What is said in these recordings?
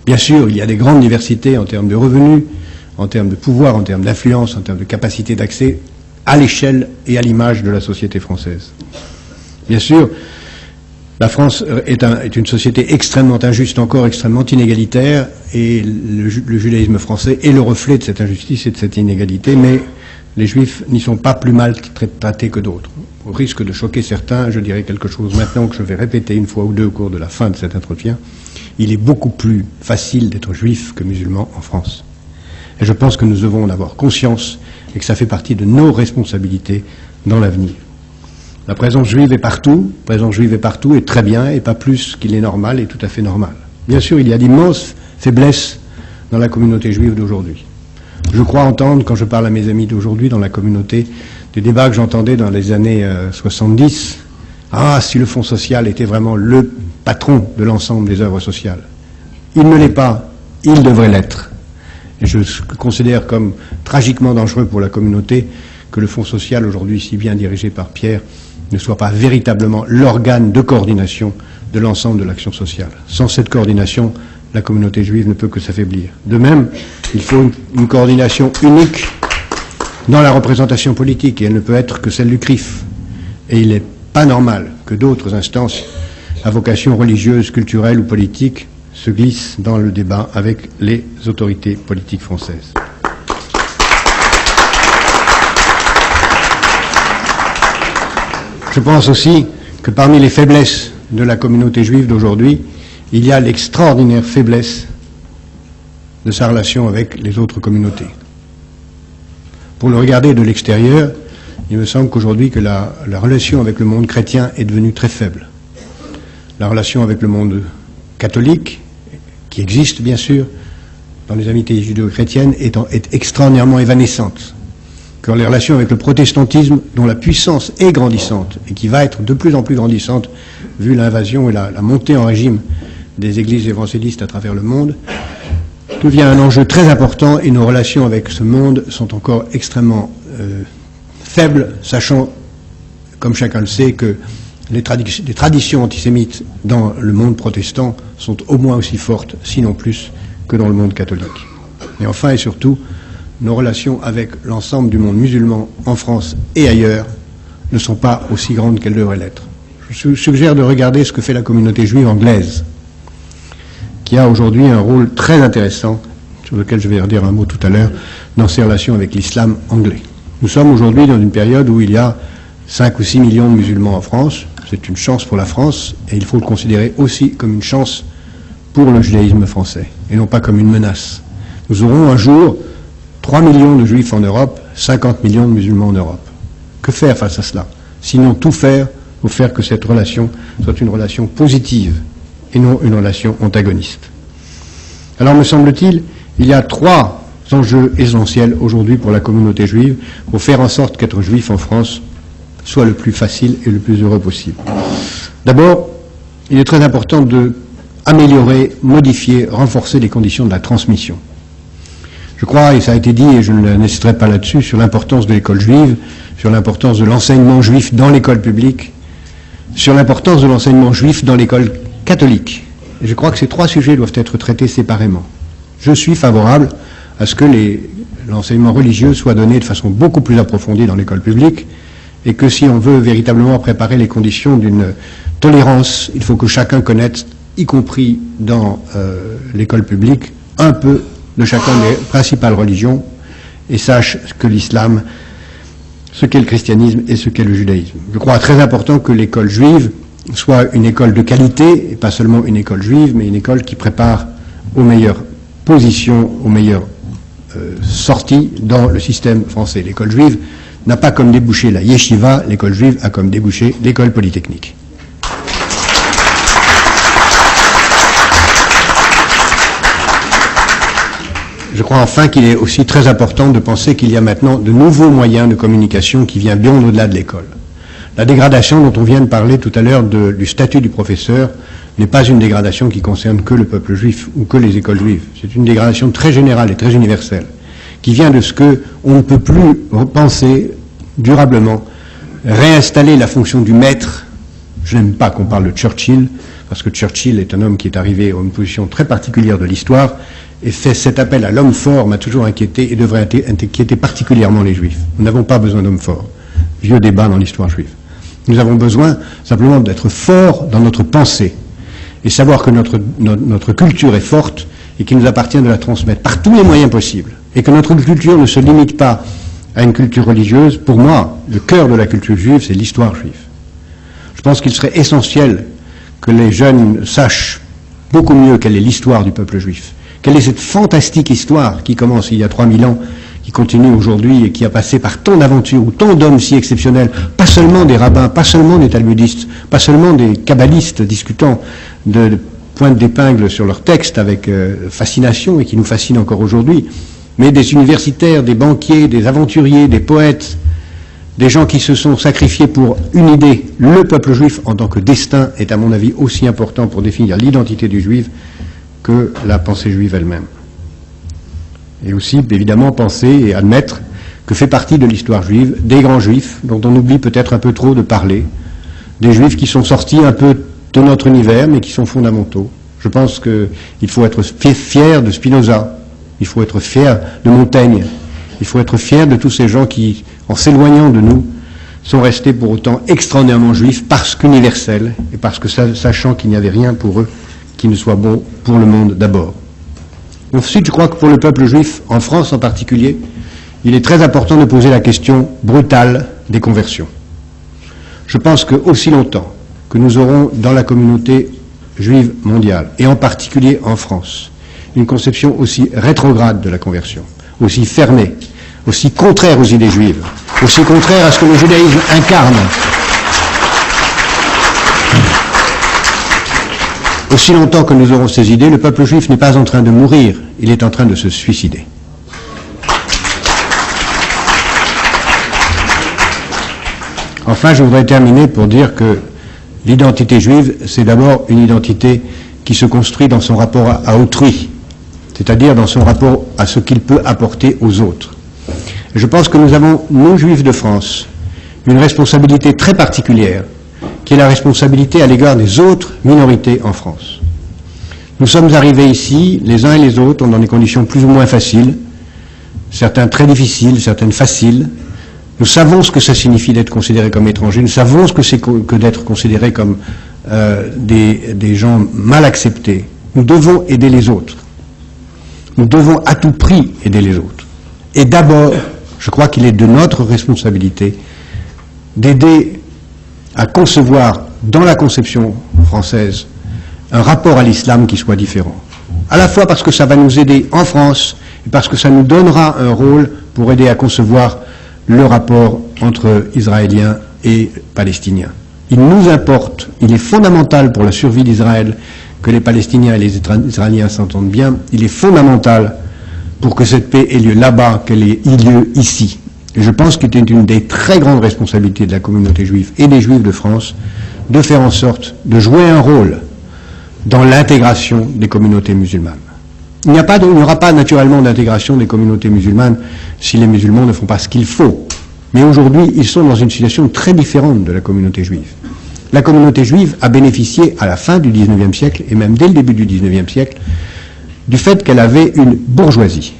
Bien sûr, il y a des grandes diversités en termes de revenus, en termes de pouvoir, en termes d'influence, en termes de capacité d'accès à l'échelle et à l'image de la société française. Bien sûr, la France est une société extrêmement injuste encore, extrêmement inégalitaire, et le judaïsme français est le reflet de cette injustice et de cette inégalité, mais les Juifs n'y sont pas plus mal traités que d'autres. Au risque de choquer certains, je dirais quelque chose maintenant que je vais répéter une fois ou deux au cours de la fin de cet entretien. Il est beaucoup plus facile d'être juif que musulman en France. Et je pense que nous devons en avoir conscience et que ça fait partie de nos responsabilités dans l'avenir. La présence juive est partout, et très bien, et pas plus qu'il est normal, et tout à fait normal. Bien sûr, il y a d'immenses faiblesses dans la communauté juive d'aujourd'hui. Je crois entendre, quand je parle à mes amis d'aujourd'hui dans la communauté, des débats que j'entendais dans les années 70, « Ah, si le Fonds social était vraiment le patron de l'ensemble des œuvres sociales. » Il ne l'est pas, il devrait l'être. Et je considère comme tragiquement dangereux pour la communauté que le Fonds social, aujourd'hui si bien dirigé par Pierre, ne soit pas véritablement l'organe de coordination de l'ensemble de l'action sociale. Sans cette coordination, la communauté juive ne peut que s'affaiblir. De même, il faut une coordination unique dans la représentation politique, et elle ne peut être que celle du CRIF. Et il n'est pas normal que d'autres instances à vocation religieuse, culturelle ou politique se glissent dans le débat avec les autorités politiques françaises. Je pense aussi que parmi les faiblesses de la communauté juive d'aujourd'hui, il y a l'extraordinaire faiblesse de sa relation avec les autres communautés. Pour le regarder de l'extérieur, il me semble qu'aujourd'hui que la relation avec le monde chrétien est devenue très faible. La relation avec le monde catholique, qui existe bien sûr dans les amitiés judéo-chrétiennes, est extraordinairement évanescente. Que les relations avec le protestantisme, dont la puissance est grandissante, et qui va être de plus en plus grandissante, vu l'invasion et la montée en régime des églises évangélistes à travers le monde, devient un enjeu très important, et nos relations avec ce monde sont encore extrêmement faibles, sachant, comme chacun le sait, que les traditions antisémites dans le monde protestant sont au moins aussi fortes, sinon plus, que dans le monde catholique. Et enfin et surtout, nos relations avec l'ensemble du monde musulman en France et ailleurs ne sont pas aussi grandes qu'elles devraient l'être. Je suggère de regarder ce que fait la communauté juive anglaise, qui a aujourd'hui un rôle très intéressant, sur lequel je vais redire un mot tout à l'heure, dans ses relations avec l'islam anglais. Nous sommes aujourd'hui dans une période où il y a 5 ou 6 millions de musulmans en France. C'est une chance pour la France, et il faut le considérer aussi comme une chance pour le judaïsme français, et non pas comme une menace. Nous aurons un jour 3 millions de juifs en Europe, 50 millions de musulmans en Europe. Que faire face à cela? Sinon tout faire pour faire que cette relation soit une relation positive et non une relation antagoniste. Alors me semble-t-il, il y a 3 enjeux essentiels aujourd'hui pour la communauté juive pour faire en sorte qu'être juif en France soit le plus facile et le plus heureux possible. D'abord, il est très important de améliorer, modifier, renforcer les conditions de la transmission. Je crois, et ça a été dit, et je n'insisterai pas là-dessus, sur l'importance de l'école juive, sur l'importance de l'enseignement juif dans l'école publique, sur l'importance de l'enseignement juif dans l'école catholique. Et je crois que ces 3 sujets doivent être traités séparément. Je suis favorable à ce que l'enseignement religieux soit donné de façon beaucoup plus approfondie dans l'école publique, et que si on veut véritablement préparer les conditions d'une tolérance, il faut que chacun connaisse, y compris dans l'école publique, un peu de chacun des principales religions, et sache que l'islam, ce qu'est le christianisme et ce qu'est le judaïsme. Je crois très important que l'école juive soit une école de qualité, et pas seulement une école juive, mais une école qui prépare aux meilleures positions, aux meilleures sorties dans le système français. L'école juive n'a pas comme débouché la yeshiva, l'école juive a comme débouché l'école polytechnique. Je crois enfin qu'il est aussi très important de penser qu'il y a maintenant de nouveaux moyens de communication qui viennent bien au-delà de l'école. La dégradation dont on vient de parler tout à l'heure du statut du professeur n'est pas une dégradation qui concerne que le peuple juif ou que les écoles juives. C'est une dégradation très générale et très universelle, qui vient de ce qu'on ne peut plus penser durablement réinstaller la fonction du maître. Je n'aime pas qu'on parle de Churchill, parce que Churchill est un homme qui est arrivé à une position très particulière de l'histoire, et fait cet appel à l'homme fort m'a toujours inquiété et devrait inquiéter particulièrement les Juifs. Nous n'avons pas besoin d'hommes forts. Vieux débat dans l'histoire juive. Nous avons besoin simplement d'être forts dans notre pensée et savoir que notre culture est forte et qu'il nous appartient de la transmettre par tous les moyens possibles. Et que notre culture ne se limite pas à une culture religieuse. Pour moi, le cœur de la culture juive, c'est l'histoire juive. Je pense qu'il serait essentiel que les jeunes sachent beaucoup mieux quelle est l'histoire du peuple juif. Quelle est cette fantastique histoire qui commence il y a 3000 ans, qui continue aujourd'hui et qui a passé par tant d'aventures ou tant d'hommes si exceptionnels, pas seulement des rabbins, pas seulement des talmudistes, pas seulement des kabbalistes discutant de pointe d'épingle sur leurs textes avec fascination et qui nous fascinent encore aujourd'hui, mais des universitaires, des banquiers, des aventuriers, des poètes, des gens qui se sont sacrifiés pour une idée. Le peuple juif en tant que destin est à mon avis aussi important pour définir l'identité du juif que la pensée juive elle-même. Et aussi, évidemment, penser et admettre que fait partie de l'histoire juive des grands juifs, dont on oublie peut-être un peu trop de parler, des juifs qui sont sortis un peu de notre univers, mais qui sont fondamentaux. Je pense qu'il faut être fier de Spinoza, il faut être fier de Montaigne, il faut être fier de tous ces gens qui, en s'éloignant de nous, sont restés pour autant extraordinairement juifs, parce qu'universels, et parce que sachant qu'il n'y avait rien pour eux qui ne soit bon pour le monde d'abord. Ensuite, je crois que pour le peuple juif, en France en particulier, il est très important de poser la question brutale des conversions. Je pense que aussi longtemps que nous aurons dans la communauté juive mondiale, et en particulier en France, une conception aussi rétrograde de la conversion, aussi fermée, aussi contraire aux idées juives, aussi contraire à ce que le judaïsme incarne, aussi longtemps que nous aurons ces idées, le peuple juif n'est pas en train de mourir, il est en train de se suicider. Enfin, je voudrais terminer pour dire que l'identité juive, c'est d'abord une identité qui se construit dans son rapport à autrui, c'est-à-dire dans son rapport à ce qu'il peut apporter aux autres. Et je pense que nous avons, nous Juifs de France, une responsabilité très particulière, qui est la responsabilité à l'égard des autres minorités en France. Nous sommes arrivés ici, les uns et les autres, dans des conditions plus ou moins faciles, certains très difficiles, certaines faciles. Nous savons ce que ça signifie d'être considéré comme étranger, nous savons ce que c'est que d'être considéré comme des gens mal acceptés. Nous devons aider les autres. Nous devons à tout prix aider les autres. Et d'abord, je crois qu'il est de notre responsabilité d'aider à concevoir dans la conception française un rapport à l'islam qui soit différent. À la fois parce que ça va nous aider en France et parce que ça nous donnera un rôle pour aider à concevoir le rapport entre Israéliens et Palestiniens. Il nous importe, il est fondamental pour la survie d'Israël que les Palestiniens et les Israéliens s'entendent bien, il est fondamental pour que cette paix ait lieu là-bas, qu'elle ait lieu ici. Et je pense qu'il est une des très grandes responsabilités de la communauté juive et des Juifs de France de faire en sorte de jouer un rôle dans l'intégration des communautés musulmanes. Il n'y aura pas naturellement d'intégration des communautés musulmanes si les musulmans ne font pas ce qu'il faut. Mais aujourd'hui, ils sont dans une situation très différente de la communauté juive. La communauté juive a bénéficié à la fin du XIXe siècle, et même dès le début du XIXe siècle, du fait qu'elle avait une bourgeoisie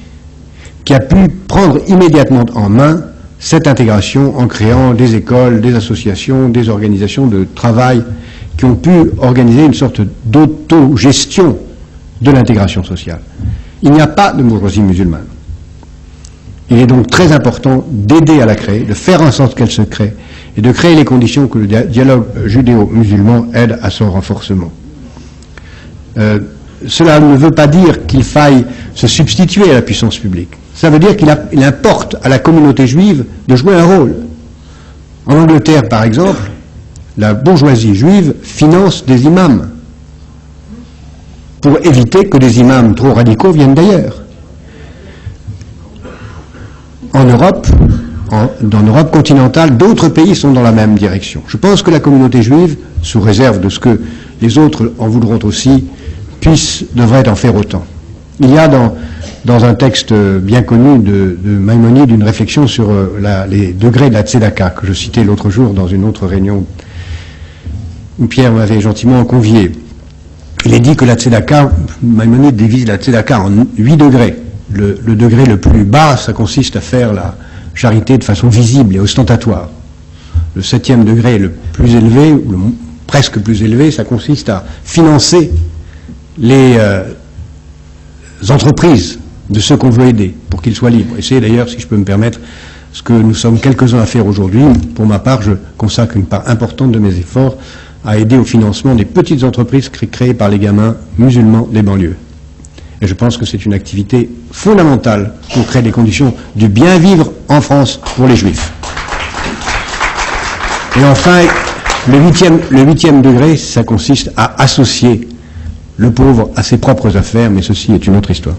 qui a pu prendre immédiatement en main cette intégration en créant des écoles, des associations, des organisations de travail qui ont pu organiser une sorte d'autogestion de l'intégration sociale. Il n'y a pas de bourgeoisie musulmane. Il est donc très important d'aider à la créer, de faire en sorte qu'elle se crée, et de créer les conditions que le dialogue judéo-musulman aide à son renforcement. Cela ne veut pas dire qu'il faille se substituer à la puissance publique. Ça veut dire qu'il importe à la communauté juive de jouer un rôle. En Angleterre, par exemple, la bourgeoisie juive finance des imams pour éviter que des imams trop radicaux viennent d'ailleurs. En Europe, dans l'Europe continentale, d'autres pays sont dans la même direction. Je pense que la communauté juive, sous réserve de ce que les autres en voudront aussi, devrait en faire autant. Il y a dans un texte bien connu de Maïmonide une réflexion sur les degrés de la tzedaka, que je citais l'autre jour dans une autre réunion où Pierre m'avait gentiment convié. il est dit que la tzedaka, Maïmonide divise la tzedaka en 8 degrés. Le degré le plus bas, ça consiste à faire la charité de façon visible et ostentatoire. Le 7e degré le plus élevé, ou le presque plus élevé, ça consiste à financer les entreprises de ceux qu'on veut aider, pour qu'ils soient libres. Et c'est d'ailleurs, si je peux me permettre, ce que nous sommes quelques-uns à faire aujourd'hui. Pour ma part, je consacre une part importante de mes efforts à aider au financement des petites entreprises créées par les gamins musulmans des banlieues. Et je pense que c'est une activité fondamentale pour créer des conditions du bien vivre en France pour les Juifs. Et enfin, le 8e degré, ça consiste à associer le pauvre à ses propres affaires, mais ceci est une autre histoire.